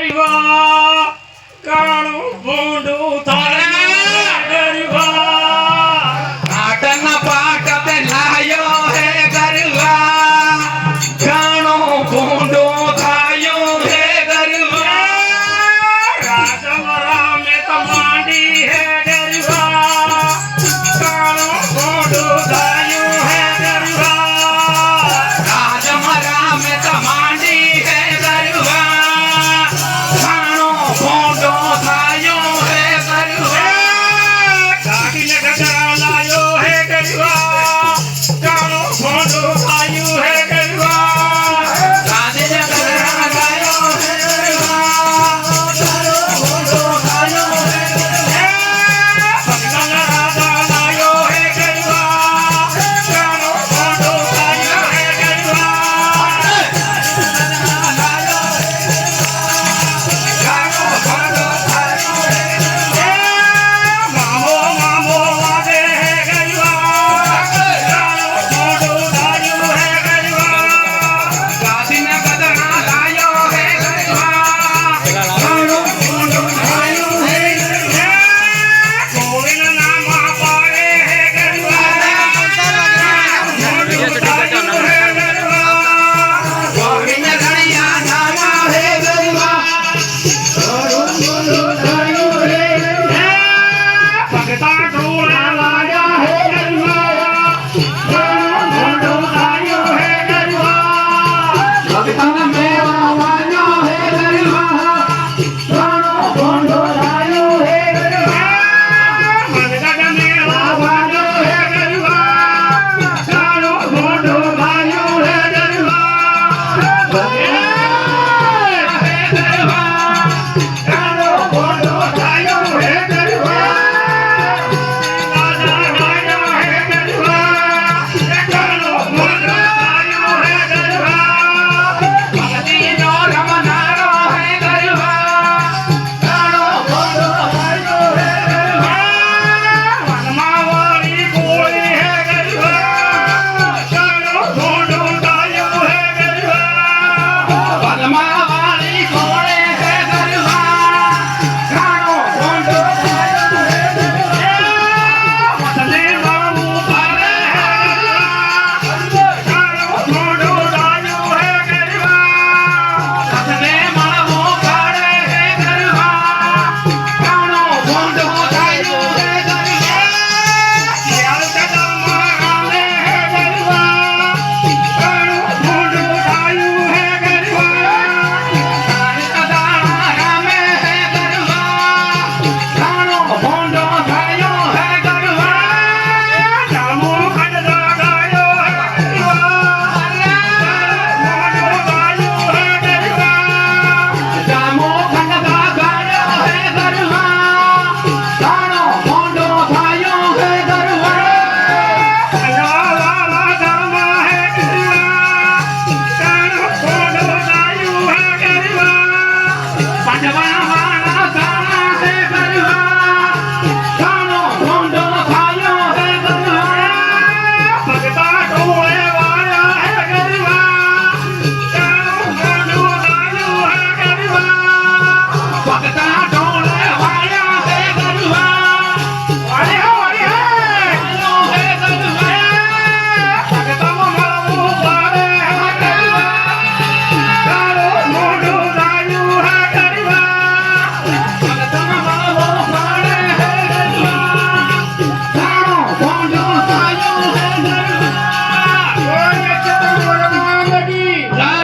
ગરીબા કાણું ભૂંડું થાય ગરીબા આટના પાટ તે લાયો હે ગરીબા કાણું ભૂંડું થાયો હે ગરીબા રાજમરા મેં તો માંડી હે ગરીબા કાણું ભૂંડું થાયું હે ગરીબા રાજમરા મેં તો માંડી હે ગરીબા કાણું ભૂંડું થાયો હે ગરીબા કાઢીને ગજરા લાયો હે ગરીબા કાણું ભૂંડું થાયું હે ગરીબા ગાદીને ગજરા લાયો હે ગરીબા કાણું ભૂંડું થાયો હે ગરીબા ભગતના રાજા લાયો હે ગરીબા કાણું ભૂંડું થાયું હે ગરીબા મામો મામો વાગે હે ગરીબા કાણું ભૂંડું થાયું હે ગરીબા ગાદીને ગજરા લાયો હે ગરીબા કાણું ભૂંડું થાયું હે ગરીબા ગોવિંદ નામા પાડે હે ગરીબા ભૂંડું થાયું હે ગરીબા ગોવિંદ ઘડિયા નામા હે ગરીબા કાણું ભૂંડું થાયું હે ગરીબા ભગતા ઢોળા લાગ્યા હે ગરીબા કાણું ભૂંડું થાયું હે ગરીબા ભગતના મેવા વાળ્યો હે ગરીબા કાણું ભૂંડું થાયું હે ગરીબા મનગઢ મેળા વાગ્યો હે ગરીબા કાણું ભૂંડું થાયું હે ગરીબા હે ગરીબા કાણું ભૂંડું થાયું હે ગરીબા રાજા ગાયો હે ગરીબા કાણું ભૂંડું થાયું હે ગરીબા ભગતીનો રમનારો હે ગરીબા કાણું ભૂંડું થાયું હે ગરીબા વનમાં વાળી ગોળી હે ગરીબા કાણું ભૂંડું થાયું હે ગરીબા વનમાં વાળી ઘોડે હે ગરીબા કાણું ભૂંડું થાયું હે ગરીબા વતને મામું પાડે હે ગરીબા કાણું ભૂંડું થાયું હે ગરીબા સતને મળવો પડે હે ગરીબા કાણું ભૂંડું થાયું હે ગરીબા યાર કદમમાં આલે હે ગરીબા કાણું ભૂંડું થાયું હે ગરીબા કદાણા રામે હે ગરીબા કાણું ભૂંડું થાયું હે ગરીબા જામો ખડદા ગાયો હે ગરીબા ભૂંડું થાયું હે ગરીબા જામો ખંડવા ગાયો હે ગરીબા કાણું ભૂંડું થાયું હે ગરીબા લાલા ધર્મા હે ગરીબા કાણું ભૂંડું થાયું હે ગરીબા પાંડવા